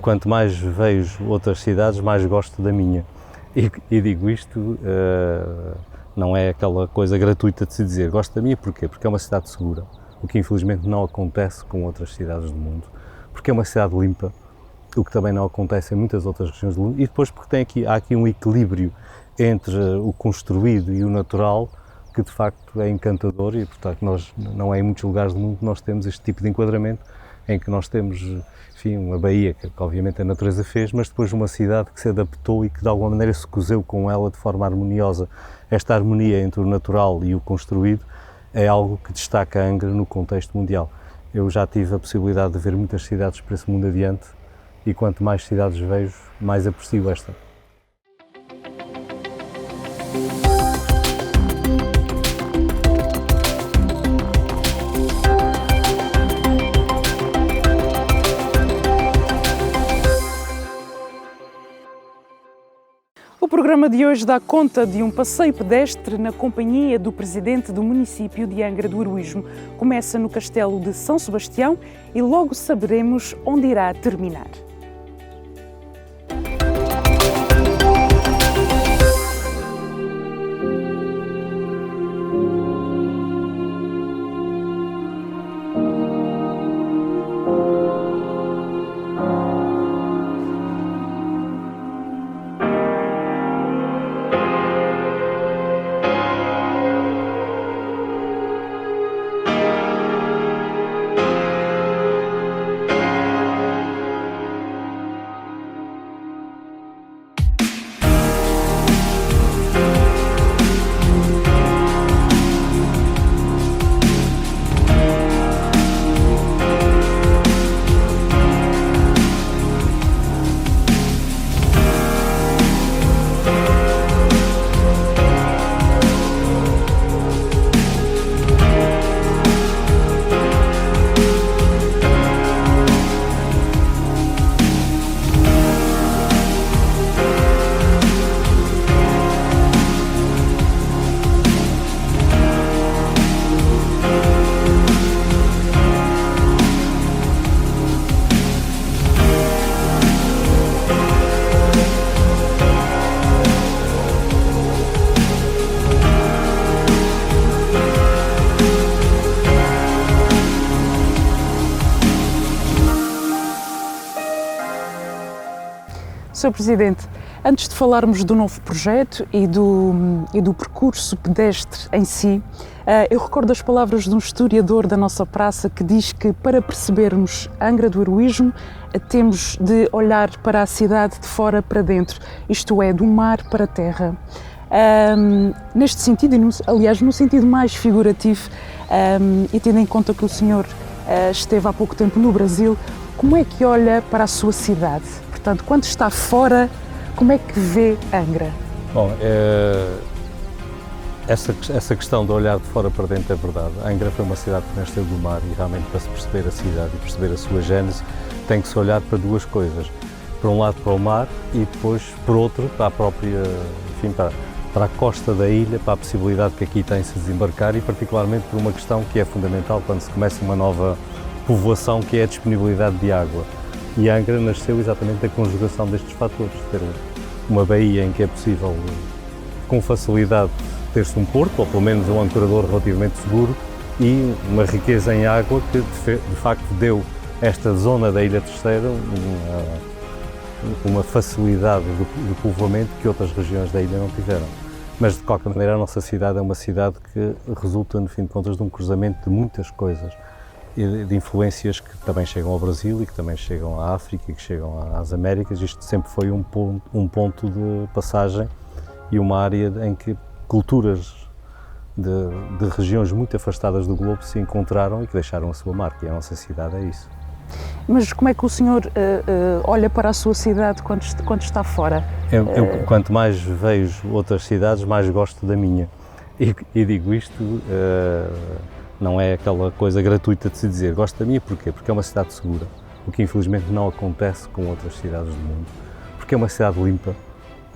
Quanto mais vejo outras cidades, mais gosto da minha. E digo isto, não é aquela coisa gratuita de se dizer. Gosto da minha porquê? Porque é uma cidade segura, o que infelizmente não acontece com outras cidades do mundo. Porque é uma cidade limpa, o que também não acontece em muitas outras regiões do mundo. E depois porque há aqui um equilíbrio entre o construído e o natural, que de facto é encantador e, portanto, não é em muitos lugares do mundo que nós temos este tipo de enquadramento, em que nós temos, enfim, uma baía que obviamente a natureza fez, mas depois uma cidade que se adaptou e que de alguma maneira se coseu com ela de forma harmoniosa. Esta harmonia entre o natural e o construído é algo que destaca a Angra no contexto mundial. Eu já tive a possibilidade de ver muitas cidades para esse mundo adiante e quanto mais cidades vejo, mais aprecio esta. O programa de hoje dá conta de um passeio pedestre na companhia do presidente do município de Angra do Heroísmo. Começa no Castelo de São Sebastião e logo saberemos onde irá terminar. Sr. Presidente, antes de falarmos do novo projeto e do percurso pedestre em si, eu recordo as palavras de um historiador da nossa praça que diz que para percebermos Angra do Heroísmo temos de olhar para a cidade de fora para dentro, isto é, do mar para a terra. Neste sentido, aliás, no sentido mais figurativo, e tendo em conta que o senhor esteve há pouco tempo no Brasil, como é que olha para a sua cidade? Portanto, quando está fora, como é que vê Angra? Bom, essa questão de olhar de fora para dentro é verdade. Angra foi uma cidade que nasceu do mar e realmente para se perceber a cidade e perceber a sua gênese tem que se olhar para duas coisas. Por um lado para o mar e depois por outro para a própria, enfim, para a costa da ilha, para a possibilidade que aqui tem de se desembarcar e particularmente por uma questão que é fundamental quando se começa uma nova povoação, que é a disponibilidade de água. E Angra nasceu exatamente da conjugação destes fatores, ter uma baía em que é possível, com facilidade, ter-se um porto, ou pelo menos um ancorador relativamente seguro, e uma riqueza em água que, de facto, deu esta zona da Ilha Terceira uma facilidade de povoamento que outras regiões da ilha não tiveram. Mas, de qualquer maneira, a nossa cidade é uma cidade que resulta, no fim de contas, de um cruzamento de muitas coisas, de influências que também chegam ao Brasil e que também chegam à África e que chegam às Américas. Isto sempre foi um ponto de passagem e uma área em que culturas de regiões muito afastadas do globo se encontraram e que deixaram a sua marca, e a nossa cidade é isso. Mas como é que o senhor olha para a sua cidade quando está fora? Quanto mais vejo outras cidades, mais gosto da minha. E digo isto, não é aquela coisa gratuita de se dizer. Gosto da minha porquê? Porque é uma cidade segura, o que infelizmente não acontece com outras cidades do mundo. Porque é uma cidade limpa,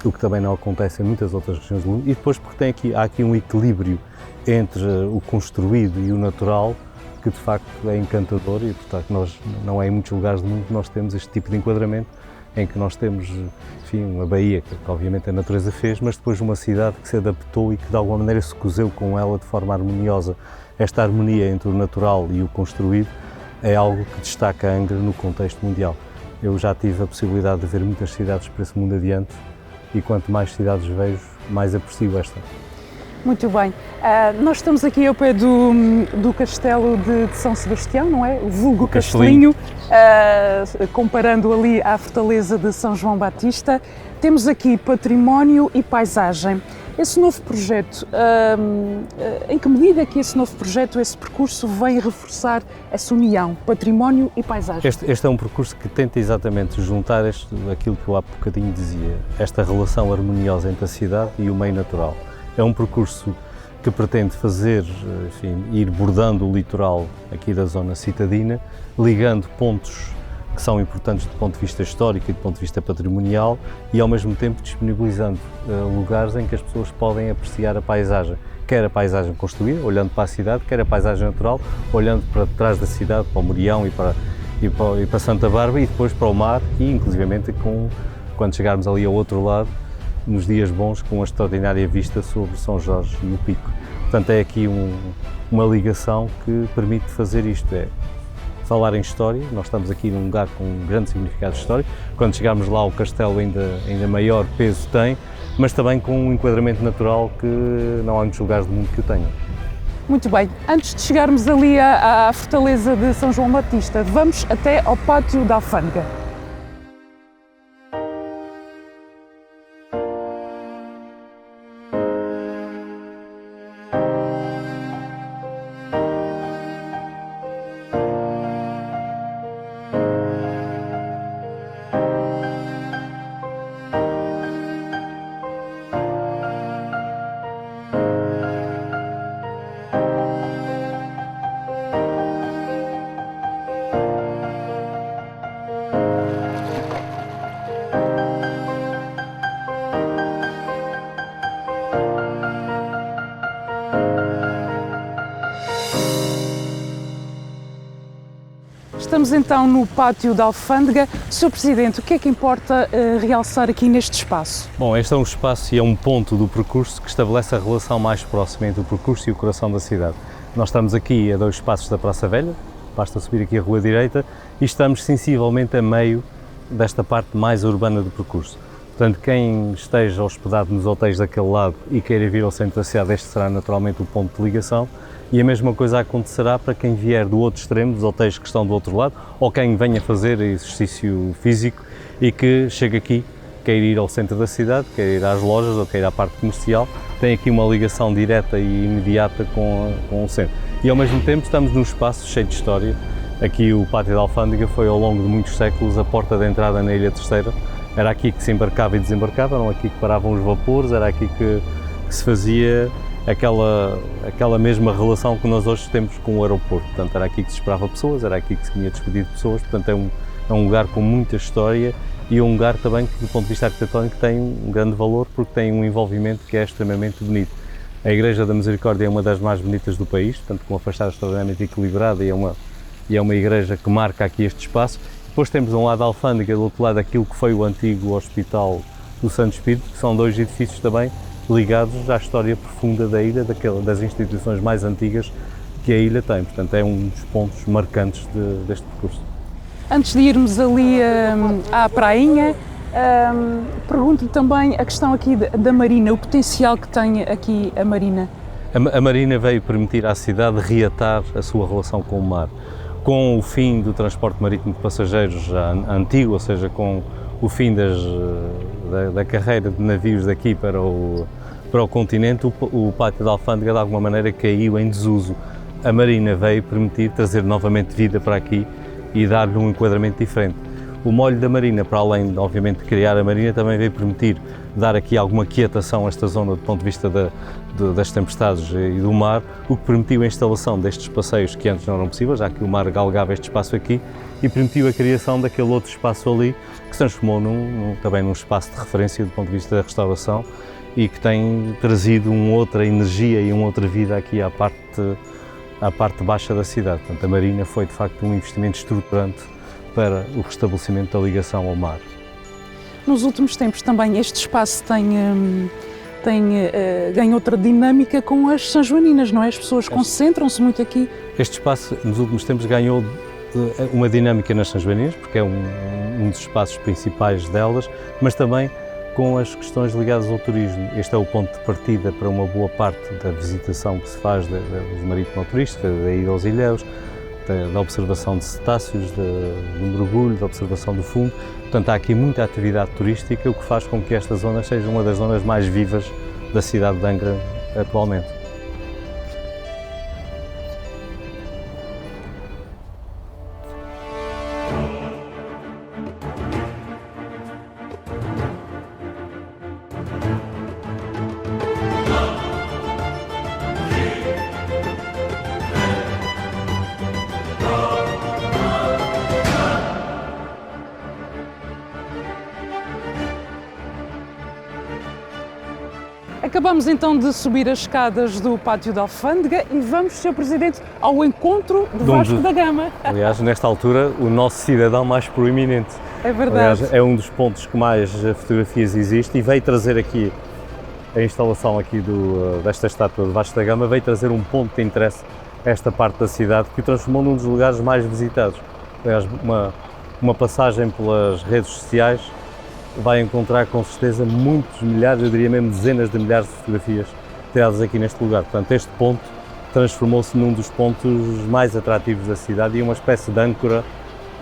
o que também não acontece em muitas outras regiões do mundo. E depois porque há aqui um equilíbrio entre o construído e o natural, que de facto é encantador e, portanto, não é em muitos lugares do mundo que nós temos este tipo de enquadramento, em que nós temos, enfim, uma baía que obviamente a natureza fez, mas depois uma cidade que se adaptou e que de alguma maneira se coseu com ela de forma harmoniosa. Esta harmonia entre o natural e o construído é algo que destaca a Angra no contexto mundial. Eu já tive a possibilidade de ver muitas cidades para esse mundo adiante e quanto mais cidades vejo, mais aprecio esta. Muito bem. Nós estamos aqui ao pé do Castelo de São Sebastião, não é? O vulgo Castelinho, comparando ali à Fortaleza de São João Batista. Temos aqui património e paisagem. Esse novo projeto, em que medida é que esse novo projeto, esse percurso vem reforçar essa união, património e paisagem? Este é um percurso que tenta exatamente juntar aquilo que eu há bocadinho dizia, esta relação harmoniosa entre a cidade e o meio natural. É um percurso que pretende fazer, enfim, ir bordando o litoral aqui da zona citadina, ligando pontos que são importantes do ponto de vista histórico e do ponto de vista patrimonial e ao mesmo tempo disponibilizando lugares em que as pessoas podem apreciar a paisagem, quer a paisagem construída, olhando para a cidade, quer a paisagem natural, olhando para trás da cidade, para o Morião e para Santa Bárbara e depois para o mar e inclusivamente quando chegarmos ali ao outro lado, nos dias bons, com uma extraordinária vista sobre São Jorge e o Pico. Portanto, é aqui uma ligação que permite fazer isto, falar em história. Nós estamos aqui num lugar com um grande significado histórico. Quando chegarmos lá, o castelo ainda maior peso tem, mas também com um enquadramento natural que não há muitos lugares do mundo que o tenham. Muito bem. Antes de chegarmos ali à Fortaleza de São João Batista, vamos até ao Pátio da Alfândega. Estamos então no Pátio da Alfândega. Sr. Presidente, o que é que importa realçar aqui neste espaço? Bom, este é um espaço e é um ponto do percurso que estabelece a relação mais próxima entre o percurso e o coração da cidade. Nós estamos aqui a 2 passos da Praça Velha, basta subir aqui a rua direita e estamos sensivelmente a meio desta parte mais urbana do percurso. Portanto, quem esteja hospedado nos hotéis daquele lado e queira vir ao centro da cidade, este será naturalmente o ponto de ligação. E a mesma coisa acontecerá para quem vier do outro extremo, dos hotéis que estão do outro lado, ou quem venha fazer exercício físico e que chega aqui, quer ir ao centro da cidade, quer ir às lojas ou quer ir à parte comercial, tem aqui uma ligação direta e imediata com o centro. E ao mesmo tempo estamos num espaço cheio de história. Aqui o Pátio da Alfândega foi ao longo de muitos séculos a porta de entrada na Ilha Terceira. Era aqui que se embarcava e desembarcava, eram aqui que paravam os vapores, era aqui que se fazia aquela mesma relação que nós hoje temos com o aeroporto. Portanto, era aqui que se esperava pessoas, era aqui que se tinha despedir de pessoas, portanto é um lugar com muita história e um lugar também que do ponto de vista arquitetónico tem um grande valor porque tem um envolvimento que é extremamente bonito. A Igreja da Misericórdia é uma das mais bonitas do país, portanto com uma fachada extraordinariamente equilibrada e é uma igreja que marca aqui este espaço. Depois temos de um lado a Alfândega, do outro lado aquilo que foi o antigo Hospital do Santo Espírito, que são 2 edifícios também ligados à história profunda da ilha, das instituições mais antigas que a ilha tem. Portanto, é um dos pontos marcantes deste percurso. Antes de irmos ali à prainha, pergunto-lhe também a questão aqui da Marina, o potencial que tem aqui a Marina. A Marina veio permitir à cidade reatar a sua relação com o mar. Com o fim do transporte marítimo de passageiros já antigo, ou seja, com o fim da carreira de navios daqui para o continente, o Pátio da Alfândega de alguma maneira caiu em desuso. A Marina veio permitir trazer novamente vida para aqui e dar-lhe um enquadramento diferente. O molho da Marina, para além de obviamente criar a Marina, também veio permitir dar aqui alguma quietação a esta zona do ponto de vista das tempestades e do mar, o que permitiu a instalação destes passeios que antes não eram possíveis, já que o mar galgava este espaço aqui, e permitiu a criação daquele outro espaço ali, que se transformou também num espaço de referência do ponto de vista da restauração e que tem trazido uma outra energia e uma outra vida aqui à parte à parte baixa da cidade. Portanto, a Marina foi de facto um investimento estruturante para o restabelecimento da ligação ao mar. Nos últimos tempos também este espaço ganha outra dinâmica com as Sanjoaninas, não é? As pessoas concentram-se muito aqui. Este espaço, nos últimos tempos, ganhou uma dinâmica nas Sanjoaninas, porque é um dos espaços principais delas, mas também com as questões ligadas ao turismo. Este é o ponto de partida para uma boa parte da visitação que se faz dos marítimo-turísticos, da ida aos ilhéus, da observação de cetáceos, do mergulho, da observação do fundo. Portanto, há aqui muita atividade turística, o que faz com que esta zona seja uma das zonas mais vivas da cidade de Angra atualmente. Acabamos então de subir as escadas do Pátio da Alfândega e vamos, Sr. Presidente, ao encontro de Vasco da Gama. Aliás, nesta altura, o nosso cidadão mais proeminente. É verdade. Aliás, é um dos pontos que mais fotografias existe e veio trazer aqui a instalação aqui desta estátua de Vasco da Gama, veio trazer um ponto de interesse a esta parte da cidade que o transformou num dos lugares mais visitados. Aliás, uma passagem pelas redes sociais vai encontrar com certeza muitos milhares, eu diria mesmo dezenas de milhares de fotografias tiradas aqui neste lugar. Portanto, este ponto transformou-se num dos pontos mais atrativos da cidade e uma espécie de âncora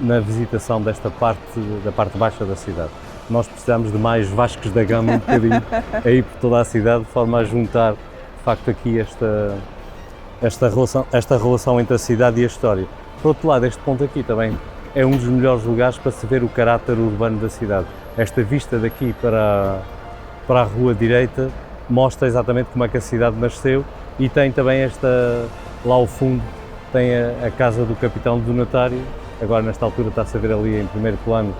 na visitação desta parte, da parte baixa da cidade. Nós precisamos de mais Vascos da Gama um bocadinho aí por toda a cidade, de forma a juntar, de facto, aqui esta relação entre a cidade e a história. Por outro lado, este ponto aqui também é um dos melhores lugares para se ver o caráter urbano da cidade. Esta vista daqui para a rua direita mostra exatamente como é que a cidade nasceu e tem também lá ao fundo, tem a casa do capitão donatário. Agora nesta altura está-se a ver ali em primeiro plano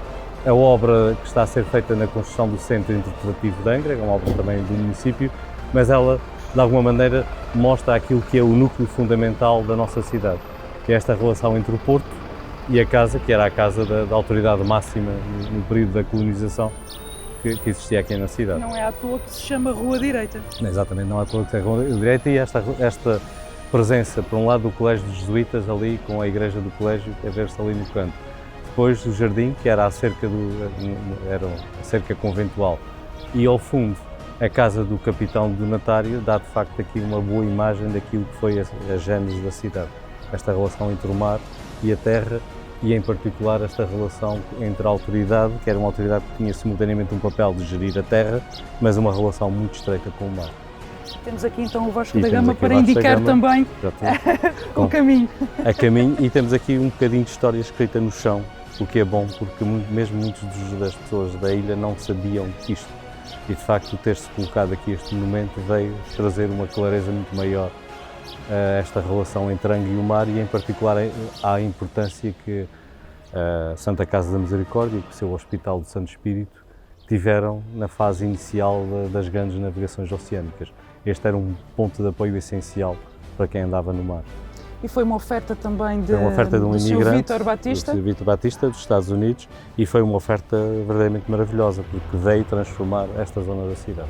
a obra que está a ser feita na construção do Centro Interpretativo de Angra, é uma obra também do município, mas ela de alguma maneira mostra aquilo que é o núcleo fundamental da nossa cidade, que é esta relação entre o Porto e a casa, que era a casa da autoridade máxima no período da colonização que existia aqui na cidade. Não é à toa que se chama Rua Direita. Exatamente, não é à toa que se chama Rua Direita e esta presença, por um lado, do Colégio dos Jesuítas ali, com a igreja do colégio, a ver-se ali no canto. Depois o jardim, que era a cerca conventual, e ao fundo a casa do capitão donatário, dá de facto aqui uma boa imagem daquilo que foi a gênese da cidade. Esta relação entre o mar e a terra e, em particular, esta relação entre a autoridade, que era uma autoridade que tinha simultaneamente um papel de gerir a terra, mas uma relação muito estreita com o mar. Temos aqui então o Vasco da Gama para indicar também o caminho. A caminho, e temos aqui um bocadinho de história escrita no chão, o que é bom, porque mesmo muitas das pessoas da ilha não sabiam disto. E de facto ter-se colocado aqui este monumento veio trazer uma clareza muito maior a esta relação entre Angra e o mar, e em particular à importância que a Santa Casa da Misericórdia e o seu Hospital do Santo Espírito tiveram na fase inicial das grandes navegações oceânicas. Este era um ponto de apoio essencial para quem andava no mar. E foi uma oferta também foi uma oferta de um imigrante, Sr. Vítor Batista, dos Estados Unidos, e foi uma oferta verdadeiramente maravilhosa, porque veio transformar esta zona da cidade.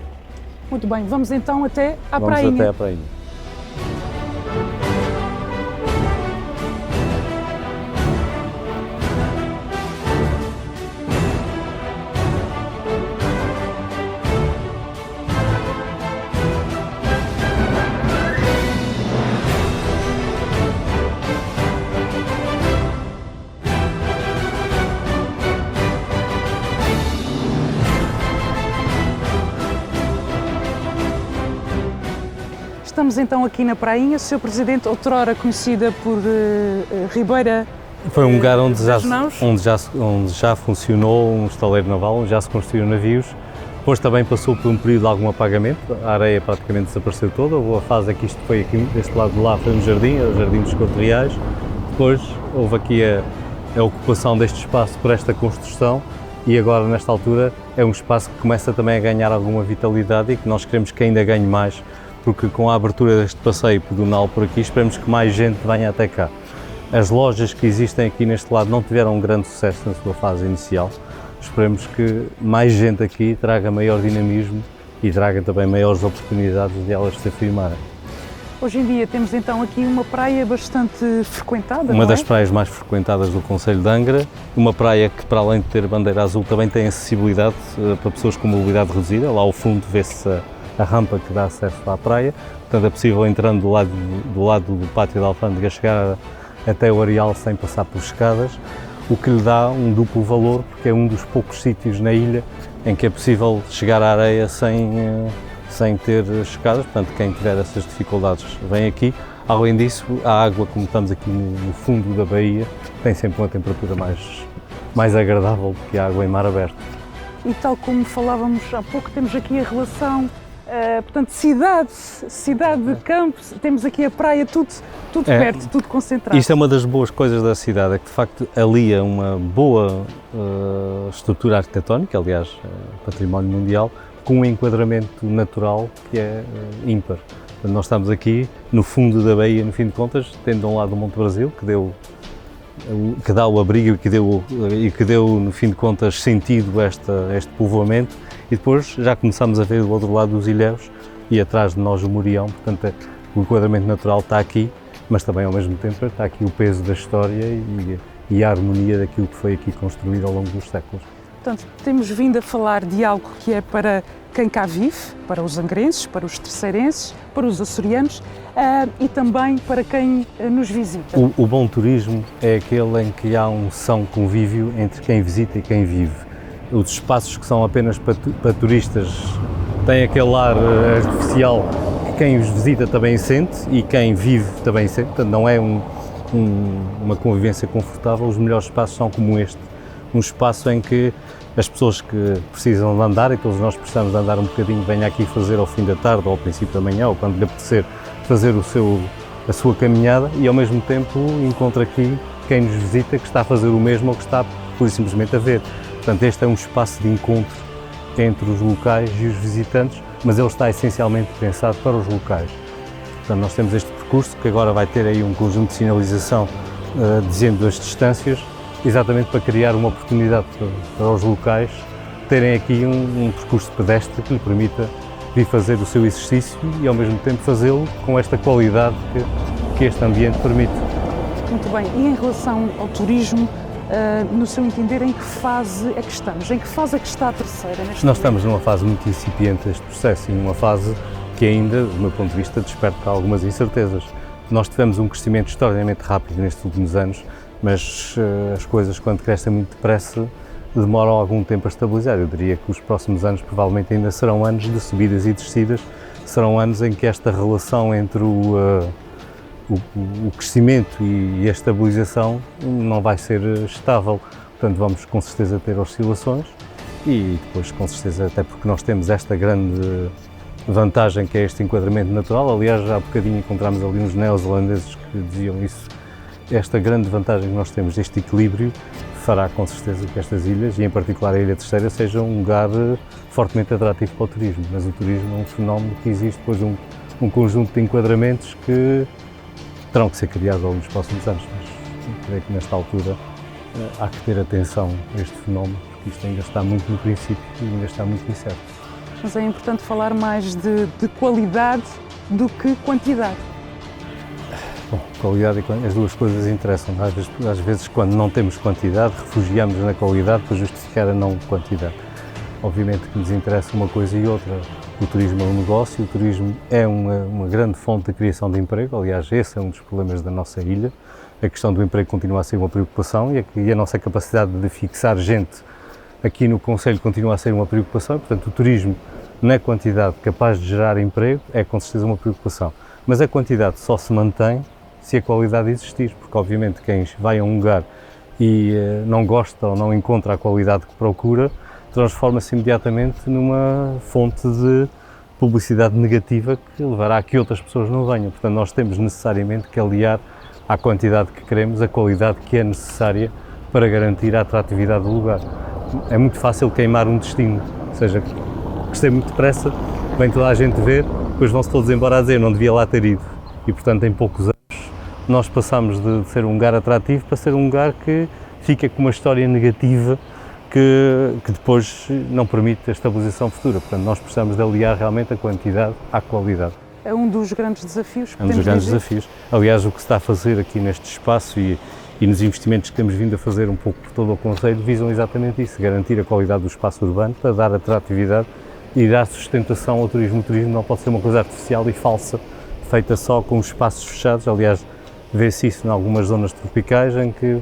Muito bem, vamos então até à prainha. Vamos até à prainha. Estamos então aqui na prainha, Sr. Presidente, outrora conhecida por Ribeira. Foi um lugar onde já funcionou um estaleiro naval, onde já se construíram navios. Depois também passou por um período de algum apagamento, a areia praticamente desapareceu toda. Houve a fase que isto foi aqui, deste lado de lá foi um jardim, o Jardim dos Cotriais. Depois houve aqui a ocupação deste espaço por esta construção, e agora nesta altura é um espaço que começa também a ganhar alguma vitalidade e que nós queremos que ainda ganhe mais, porque com a abertura deste passeio pedonal por aqui, esperamos que mais gente venha até cá. As lojas que existem aqui neste lado não tiveram um grande sucesso na sua fase inicial. Esperemos que mais gente aqui traga maior dinamismo e traga também maiores oportunidades de elas se afirmarem. Hoje em dia temos então aqui uma praia bastante frequentada, Uma não das é? praias mais frequentadas do concelho de Angra, uma praia que, para além de ter bandeira azul, também tem acessibilidade para pessoas com mobilidade reduzida. Lá ao fundo vê-se a rampa que dá acesso à praia, portanto é possível, entrando do lado do pátio da Alfândega, chegar até o areal sem passar por escadas, o que lhe dá um duplo valor, porque é um dos poucos sítios na ilha em que é possível chegar à areia sem ter escadas. Portanto, quem tiver essas dificuldades vem aqui. Além disso, a água, como estamos aqui no fundo da baía, tem sempre uma temperatura mais agradável do que a água em mar aberto. E tal como falávamos há pouco, temos aqui a relação, portanto, cidade, campo, temos aqui a praia, tudo perto, tudo concentrado. Isto é uma das boas coisas da cidade, é que de facto alia uma boa estrutura arquitetónica, aliás, património mundial, com um enquadramento natural que é ímpar. Portanto, nós estamos aqui no fundo da baía, no fim de contas, tendo de um lado o Monte Brasil, que dá o abrigo e que deu, no fim de contas, sentido a este povoamento, e depois já começamos a ver do outro lado os ilhéus e atrás de nós o Morião. Portanto, o enquadramento natural está aqui, mas também ao mesmo tempo está aqui o peso da história e a harmonia daquilo que foi aqui construído ao longo dos séculos. Portanto, temos vindo a falar de algo que é para quem cá vive, para os angrenses, para os terceirenses, para os açorianos e também para quem nos visita. O bom turismo é aquele em que há um são convívio entre quem visita e quem vive. Os espaços que são apenas para turistas têm aquele ar artificial que quem os visita também sente e quem vive também sente. Portanto, não é uma convivência confortável. Os melhores espaços são como este. Um espaço em que as pessoas que precisam de andar, e todos nós precisamos de andar um bocadinho, venham aqui fazer ao fim da tarde ou ao princípio da manhã, ou quando lhe apetecer, fazer a sua caminhada, e ao mesmo tempo encontra aqui quem nos visita que está a fazer o mesmo ou que está pura e simplesmente a ver. Portanto, este é um espaço de encontro entre os locais e os visitantes, mas ele está essencialmente pensado para os locais. Portanto, nós temos este percurso que agora vai ter aí um conjunto de sinalização dizendo as distâncias, exatamente para criar uma oportunidade para os locais terem aqui um percurso pedestre que lhe permita vir fazer o seu exercício e ao mesmo tempo fazê-lo com esta qualidade que este ambiente permite. Muito bem, e em relação ao turismo, no seu entender, em que fase é que estamos? Em que fase é que está a terceira? Nós estamos numa fase muito incipiente deste processo e numa fase que ainda, do meu ponto de vista, desperta algumas incertezas. Nós tivemos um crescimento extraordinariamente rápido nestes últimos anos, mas as coisas, quando crescem muito depressa, demoram algum tempo a estabilizar. Eu diria que os próximos anos provavelmente ainda serão anos de subidas e descidas, serão anos em que esta relação entre o crescimento e a estabilização não vai ser estável. Portanto, vamos com certeza ter oscilações e depois, com certeza, até porque nós temos esta grande vantagem que é este enquadramento natural. Aliás, já há bocadinho encontramos ali uns neozelandeses que diziam isso. Esta grande vantagem que nós temos deste equilíbrio fará com certeza que estas ilhas, e em particular a Ilha Terceira, seja um lugar fortemente atrativo para o turismo. Mas o turismo é um fenómeno que existe depois um conjunto de enquadramentos que terão que ser criados ao longo dos próximos anos. Mas creio que nesta altura há que ter atenção a este fenómeno, porque isto ainda está muito no princípio e ainda está muito incerto. Mas é importante falar mais de qualidade do que quantidade. Bom, qualidade e quantidade, as duas coisas interessam. Às vezes, quando não temos quantidade, refugiamos na qualidade para justificar a não quantidade. Obviamente que nos interessa uma coisa e outra. O turismo é um negócio, o turismo é uma grande fonte de criação de emprego. Aliás, esse é um dos problemas da nossa ilha. A questão do emprego continua a ser uma preocupação e a nossa capacidade de fixar gente aqui no concelho continua a ser uma preocupação. Portanto, o turismo, na quantidade capaz de gerar emprego, é com certeza uma preocupação. Mas a quantidade só se mantém se a qualidade existir, porque obviamente quem vai a um lugar e não gosta ou não encontra a qualidade que procura, transforma-se imediatamente numa fonte de publicidade negativa que levará a que outras pessoas não venham. Portanto, nós temos necessariamente que aliar à quantidade que queremos a qualidade que é necessária para garantir a atratividade do lugar. É muito fácil queimar um destino, ou seja, crescer muito depressa vem toda a gente ver, depois vão-se todos embora a dizer não devia lá ter ido. E portanto em poucos anos nós passamos de ser um lugar atrativo para ser um lugar que fica com uma história negativa que depois não permite a estabilização futura. Portanto, nós precisamos de aliar realmente a quantidade à qualidade. É um dos grandes desafios. É um dos grandes desafios. Aliás, o que se está a fazer aqui neste espaço e nos investimentos que temos vindo a fazer um pouco por todo o concelho visam exatamente isso, garantir a qualidade do espaço urbano para dar atratividade e dar sustentação ao turismo. O turismo não pode ser uma coisa artificial e falsa, feita só com espaços fechados. Aliás, vê-se isso em algumas zonas tropicais em que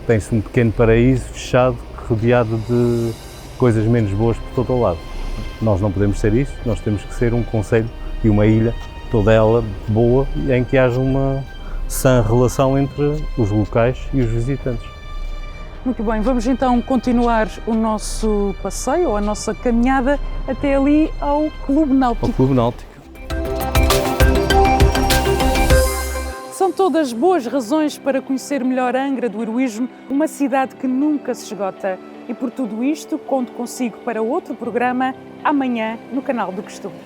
tem-se um pequeno paraíso fechado, rodeado de coisas menos boas por todo o lado. Nós não podemos ser isso, nós temos que ser um concelho e uma ilha, toda ela boa, em que haja uma sã relação entre os locais e os visitantes. Muito bem, vamos então continuar o nosso passeio, ou a nossa caminhada, até ali ao Clube Náutico. Ao Clube Náutico. São todas boas razões para conhecer melhor Angra do Heroísmo, uma cidade que nunca se esgota. E por tudo isto, conto consigo para outro programa, amanhã, no canal do Costume.